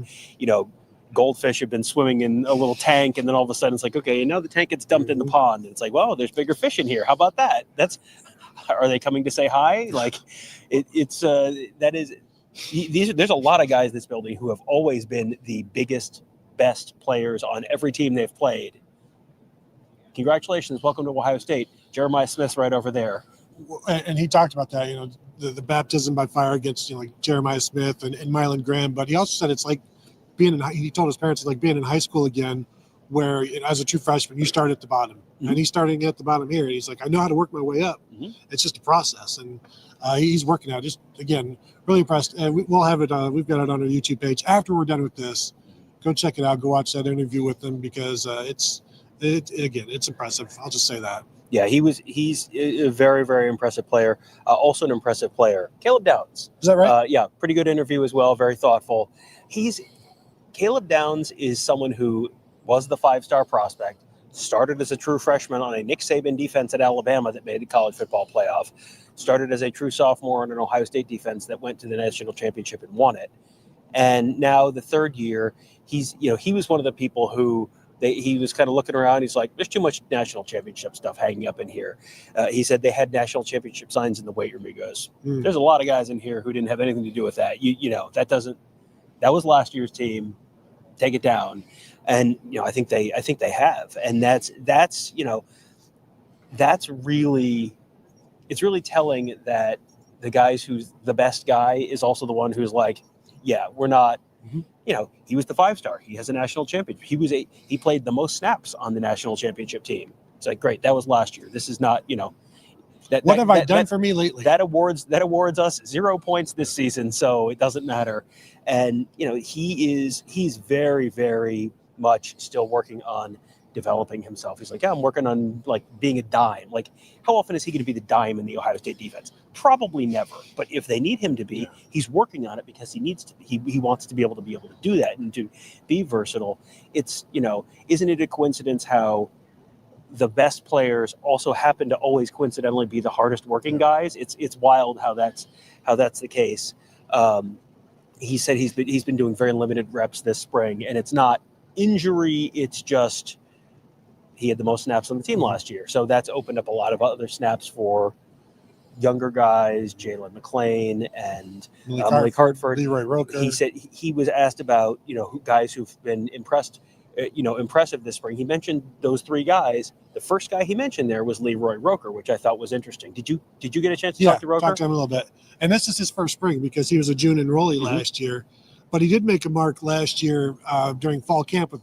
goldfish have been swimming in a little tank, and then all of a sudden it's like, okay, and now the tank gets dumped in the pond. And it's like, well, there's bigger fish in here. How about that? Are they coming to say hi? Like there's a lot of guys in this building who have always been the biggest, best players on every team they've played. Congratulations. Welcome to Ohio State. Jeremiah Smith's right over there. And he talked about that, the baptism by fire against, like Jeremiah Smith and Mylan Graham. But he also said it's like he told his parents it's like being in high school again, where as a true freshman, you start at the bottom. Mm-hmm. And he's starting at the bottom here. And he's like, I know how to work my way up. Mm-hmm. It's just a process. And he's working out. Just, again, really impressed. And we'll have it, we've got it on our YouTube page. After we're done with this, go check it out. Go watch that interview with him, because it's impressive. I'll just say that. Yeah, he's a very, very impressive player. Also an impressive player. Caleb Downs. Is that right? Yeah, pretty good interview as well. Very thoughtful. Caleb Downs is someone who was the 5-star prospect, started as a true freshman on a Nick Saban defense at Alabama that made the college football playoff, started as a true sophomore on an Ohio State defense that went to the national championship and won it. And now the third year, he was one of the people who he was kind of looking around. He's like, there's too much national championship stuff hanging up in here. He said they had national championship signs in the weight room. He goes, there's a lot of guys in here who didn't have anything to do with that. That was last year's team. Take it down. And, I think they have. And that's really, it's really telling that the guys who's the best guy is also the one who's like, yeah, we're not, he was the 5-star. He has a national championship. He played the most snaps on the national championship team. It's like, great. That was last year. This is not, what have I done for me lately? That awards us 0 points this season. So it doesn't matter. And, he's very, very much still working on developing himself. He's like, yeah, I'm working on being a dime. Like, how often is he going to be the dime in the Ohio State defense? Probably never. But if they need him to be, he's working on it because he needs to. He wants to be able to do that and to be versatile. It's, isn't it a coincidence how the best players also happen to always coincidentally be the hardest working guys? It's wild how that's the case. He said he's been doing very limited reps this spring, and it's not injury. It's just he had the most snaps on the team last year. So that's opened up a lot of other snaps for younger guys, Jalen McClain and Malik Hartford. Leroy Roker. He said he was asked about, guys who've been impressive this spring. He mentioned those 3 guys. The first guy he mentioned there was Leroy Roker, which I thought was interesting. Did you get a chance to talk to Roker? Talked to him a little bit. And this is his first spring because he was a June enrollee last year. But he did make a mark last year during fall camp,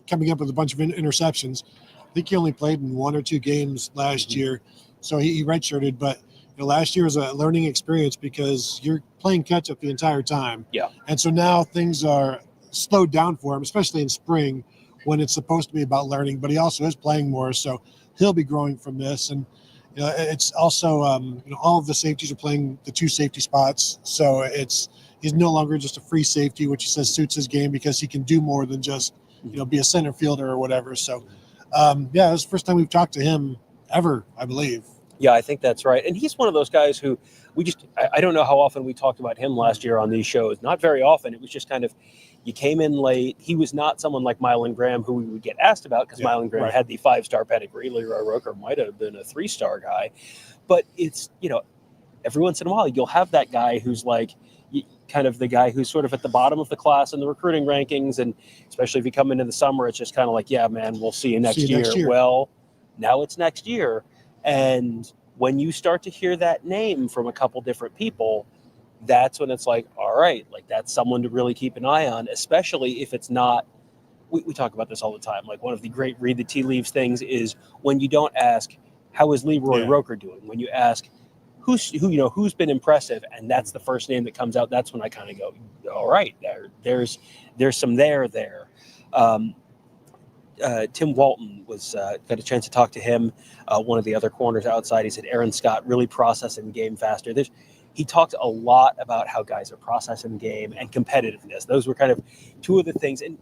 coming up with a bunch of interceptions. I think he only played in 1 or 2 games last year, so he redshirted. But last year was a learning experience because you're playing catch up the entire time. Yeah. And so now things are slowed down for him, especially in spring when it's supposed to be about learning. But he also is playing more, so he'll be growing from this. And it's also all of the safeties are playing the 2 safety spots, so he's no longer just a free safety, which he says suits his game because he can do more than just be a center fielder or whatever. So it was the first time we've talked to him ever, I believe. Yeah, I think that's right. And he's one of those guys who I don't know how often we talked about him last year on these shows. Not very often. It was just kind of, you came in late. He was not someone like Mylan Graham who we would get asked about because Mylan Graham had the 5-star pedigree. Leroy Roker might have been a 3-star guy. But it's, every once in a while you'll have that guy who's like, kind of the guy who's sort of at the bottom of the class in the recruiting rankings. And especially if you come into the summer, it's just kind of like, yeah, man, we'll see you next year. Well, now it's next year. And when you start to hear that name from a couple different people, that's when it's like, all right, that's someone to really keep an eye on, especially if it's not, we talk about this all the time. Like, one of the great read the tea leaves things is when you don't ask, how is Leroy Roker doing? When you ask, who's been impressive, and that's the first name that comes out, that's when I kind of go, all right, there's some there. Tim Walton got a chance to talk to him, one of the other corners outside. He said Aaron Scott really processing the game faster. He talked a lot about how guys are processing the game and competitiveness. Those were kind of 2 of the things. And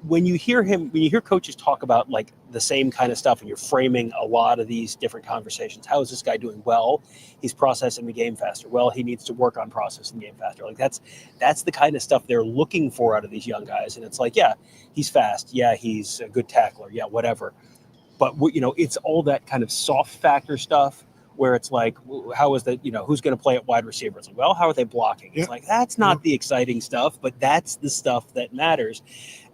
when you hear coaches talk about like the same kind of stuff, and you're framing a lot of these different conversations, how is this guy doing? Well, he's processing the game faster. Well, he needs to work on processing the game faster. Like that's the kind of stuff they're looking for out of these young guys. And it's like, yeah, he's fast. Yeah, he's a good tackler. Yeah, whatever. But it's all that kind of soft factor stuff where it's like, how is that? Who's going to play at wide receiver? It's like, well, how are they blocking? It's like that's not the exciting stuff, but that's the stuff that matters.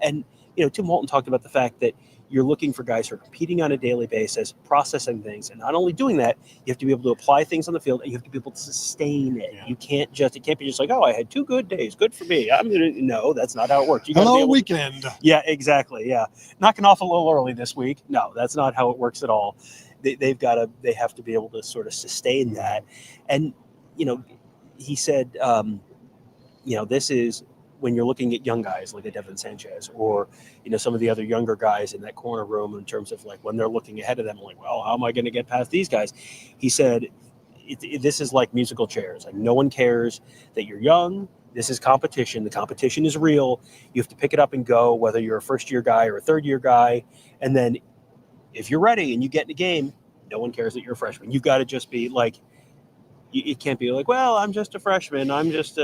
And Tim Walton talked about the fact that you're looking for guys who are competing on a daily basis, processing things, and not only doing that, you have to be able to apply things on the field, and you have to be able to sustain it. Yeah. It can't be just like, oh, I had 2 good days, good for me. No, that's not how it works. You gotta Hello, weekend. Yeah, exactly. Yeah, knocking off a little early this week. No, that's not how it works at all. They have to be able to sort of sustain that, and he said, this is. When you're looking at young guys like a Devin Sanchez or, some of the other younger guys in that corner room in terms of like when they're looking ahead of them, like, well, how am I going to get past these guys? He said, this is like musical chairs. Like no one cares that you're young. This is competition. The competition is real. You have to pick it up and go, whether you're a first-year guy or a third-year guy. And then if you're ready and you get in a game, no one cares that you're a freshman. You've got to just be like, it can't be like, well, I'm just a freshman. I'm just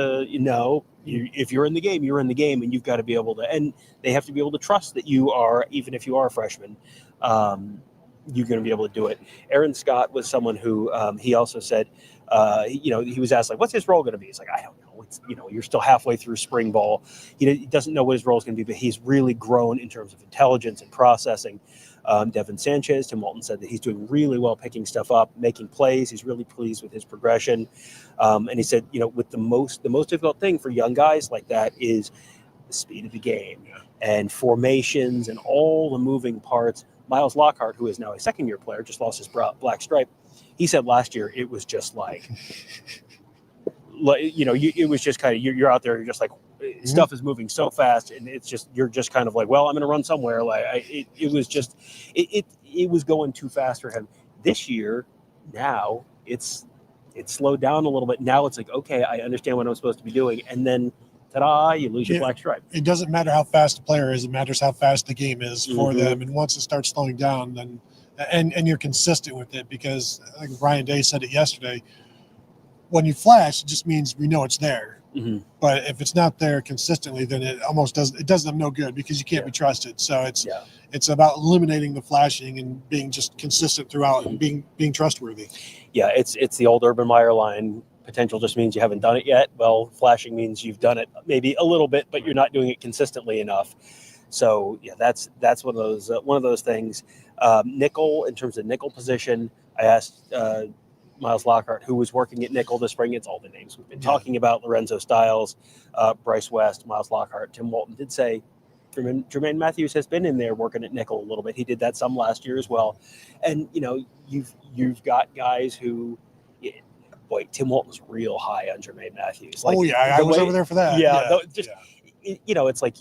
if you're in the game, you're in the game, and you've got to be able to, and they have to be able to trust that you are, even if you are a freshman, you're going to be able to do it. Aaron Scott was someone who he also said, he was asked like, what's his role going to be? He's like, I don't know. It's, you're still halfway through spring ball. He doesn't know what his role is going to be, but he's really grown in terms of intelligence and processing. Devin Sanchez, Tim Walton said that he's doing really well picking stuff up, making plays. He's really pleased with his progression. And he said, with the most difficult thing for young guys like that is the speed of the game and formations and all the moving parts. Miles Lockhart, who is now a second-year player, just lost his black stripe. He said last year it was just like it was just kind of you're out there, you're just like stuff is moving so fast, and it's just you're just kind of like, well, I'm going to run somewhere. It was going too fast for him. This year, now it's slowed down a little bit. Now it's like, okay, I understand what I'm supposed to be doing, and then ta-da, you lose your black stripe. It doesn't matter how fast the player is; it matters how fast the game is for them. And once it starts slowing down, then and you're consistent with it, because I think Ryan Day said it yesterday. When you flash, it just means we know it's there. Mm-hmm. But if it's not there consistently, then it does them no good, because you can't be trusted. So it's about eliminating the flashing and being just consistent throughout and being trustworthy. Yeah, it's the old Urban Meyer line. Potential just means you haven't done it yet. Well, flashing means you've done it maybe a little bit, but you're not doing it consistently enough. So yeah, that's one of those things. Nickel, in terms of nickel position, I asked Miles Lockhart, who was working at nickel this spring. It's all the names we've been talking about: Lorenzo Stiles, Bryce West, Miles Lockhart. Tim Walton did say Jermaine Matthews has been in there working at nickel a little bit. He did that some last year as well. And you've got guys who, boy, Tim Walton's real high on Jermaine Matthews. Like, I was over there for that. It's like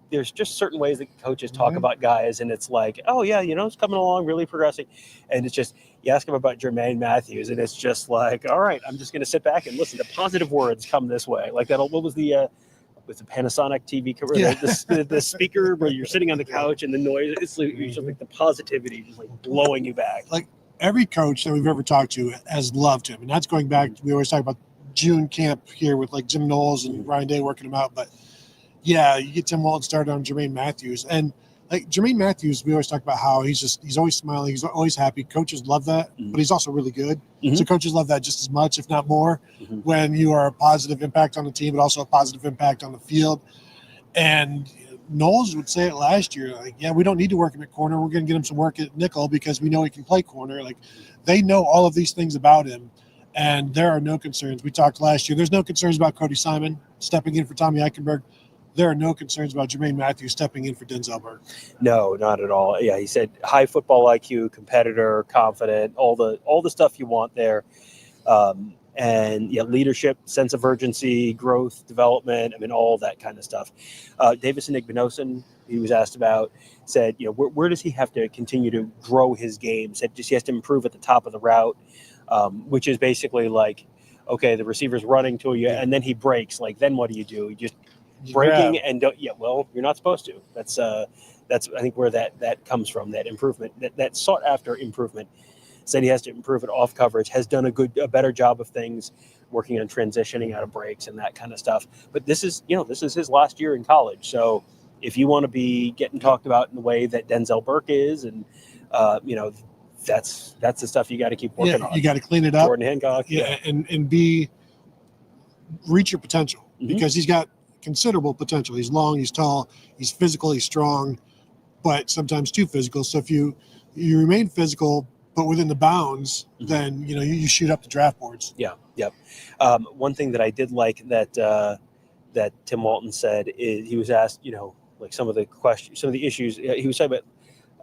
there's just certain ways that coaches talk about guys, and it's like, oh yeah, it's coming along, really progressing, and it's just you ask him about Jermaine Matthews, and it's just like, all right, I'm just going to sit back and listen to positive words come this way. Like that. What was the Panasonic TV cover? Yeah. The speaker where you're sitting on the couch and the noise. It's just like the positivity just like blowing you back. Like every coach that we've ever talked to has loved him, and that's going back. We always talk about June camp here with like Jim Knowles and Ryan Day working him out, but yeah, you get Tim Walton started on Jermaine Matthews, and like Jermaine Matthews, we always talk about how he's always smiling, he's always happy. Coaches love that, but he's also really good. So coaches love that just as much, if not more, when you are a positive impact on the team, but also a positive impact on the field. And Knowles would say it last year, like, yeah, we don't need to work him at corner. We're going to get him some work at nickel because we know he can play corner. Like, they know all of these things about him, and there are no concerns. We talked last year. There's no concerns about Cody Simon stepping in for Tommy Eichenberg. There are no concerns about Jermaine Matthews stepping in for Denzel Burke. No, not at all. Yeah, he said high football IQ, competitor, confident, all the stuff you want there. And leadership, sense of urgency, growth, development, all that kind of stuff. Davison Igbinosun, he was asked about, said, where does he have to continue to grow his game? Said just he has to improve at the top of the route, which is basically like, okay, the receiver's running to you, and then he breaks. Like, then what do? You just You breaking grab. and don't. Yeah, well, you're not supposed to. That's I think where that comes from. That improvement, that sought after improvement. Said he has to improve it off coverage. Has done a better job of things, working on transitioning out of breaks and that kind of stuff. But this is his last year in college. So if you want to be getting talked about in the way that Denzel Burke is, and that's the stuff you got to keep working on. You got to clean it up. Jordan Hancock. And reach your potential, because he's got considerable potential. He's long, he's tall, he's physical, he's strong, but sometimes too physical. So if you remain physical but within the bounds, then you shoot up the draft boards. Yeah, yep. One thing that I did like that Tim Walton said is he was asked, like some of the questions, some of the issues. He was talking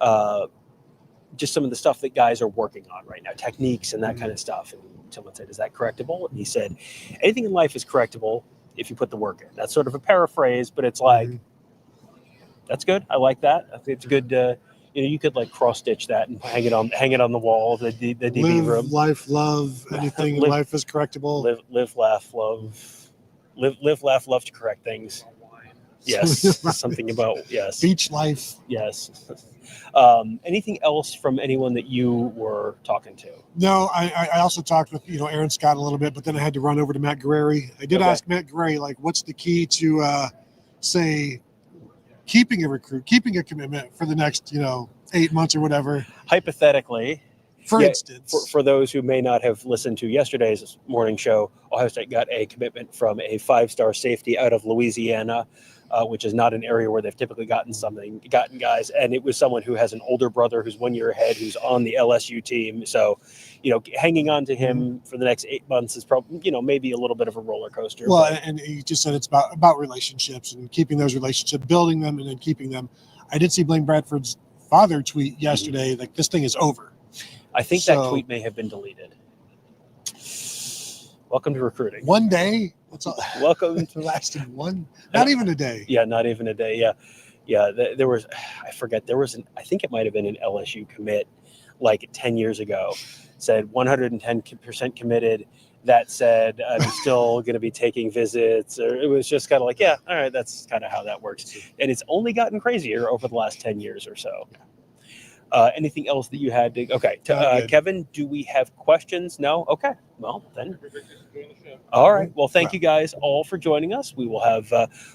about just some of the stuff that guys are working on right now, techniques and that kind of stuff. And someone said, "Is that correctable?" And he said, "Anything in life is correctable if you put the work in." That's sort of a paraphrase, but it's like that's good. I like that. I think it's a good. You could like cross stitch that and hang it on the wall of the DB room. Live, life, love. Anything in life is correctable. Live, laugh, love. Live, laugh, love to correct things. Yes, something about yes. Beach life. Yes. Anything else from anyone that you were talking to? No, I also talked with Aaron Scott a little bit, but then I had to run over to Matt Guerreri. I did ask Matt Guerreri, like, what's the key to say keeping a recruit, keeping a commitment for the next 8 months or whatever. Hypothetically, for instance, for those who may not have listened to yesterday's morning show, Ohio State got a commitment from a 5-star safety out of Louisiana, which is not an area where they've typically gotten guys. And it was someone who has an older brother who's 1 year ahead, who's on the LSU team. So, hanging on to him for the next 8 months is probably, maybe a little bit of a roller coaster. Well, and he just said it's about relationships and keeping those relationships, building them, and then keeping them. I did see Blaine Bradford's father tweet yesterday, like, this thing is over. I think that tweet may have been deleted. Welcome to recruiting. One day. Welcome to lasting not even a day. Yeah, not even a day. Yeah. There was, I forget. There was I think it might have been an LSU commit, like 10 years ago, said 110% committed. That said, I'm still going to be taking visits. Or it was just kind of like, yeah, all right, that's kind of how that works. And it's only gotten crazier over the last 10 years or so. Anything else that you had to? Okay, Kevin, do we have questions? No. Okay. Well, then. All right. Well, thank you guys all for joining us. We will have.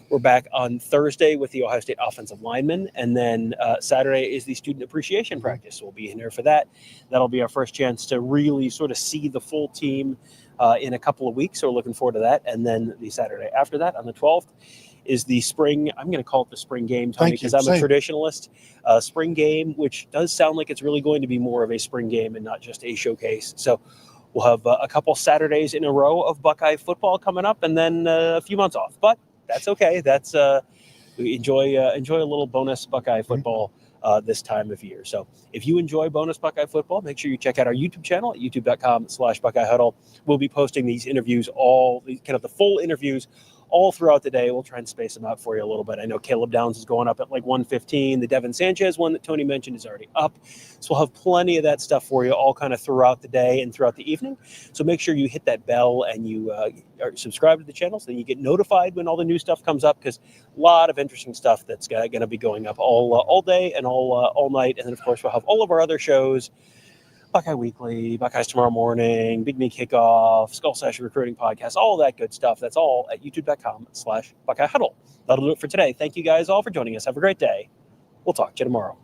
We're back on Thursday with the Ohio State offensive linemen, and then Saturday is the student appreciation practice. We'll be in here for that. That'll be our first chance to really sort of see the full team in a couple of weeks. So we're looking forward to that. And then the Saturday after that, on the 12th, is the spring. I'm going to call it the spring game, Tony, because I'm a traditionalist. Spring game, which does sound like it's really going to be more of a spring game and not just a showcase. So we'll have a couple Saturdays in a row of Buckeye football coming up, and then a few months off. But that's okay. That's we enjoy a little bonus Buckeye football this time of year. So if you enjoy bonus Buckeye football, make sure you check out our YouTube channel at youtube.com/Buckeye Huddle. We'll be posting these interviews, the full interviews, all throughout the day. We'll try and space them out for you a little bit. I know Caleb Downs is going up at like 1:15. The Devin Sanchez one that Tony mentioned is already up. So we'll have plenty of that stuff for you all kind of throughout the day and throughout the evening. So make sure you hit that bell and you are subscribed to the channel so that you get notified when all the new stuff comes up, because a lot of interesting stuff that's going to be going up all day and all night. And then, of course, we'll have all of our other shows. Buckeye Weekly, Buckeyes Tomorrow Morning, Big Knee Kickoff, Skull Session Recruiting Podcast, all that good stuff. That's all at youtube.com/Buckeye Huddle. That'll do it for today. Thank you guys all for joining us. Have a great day. We'll talk to you tomorrow.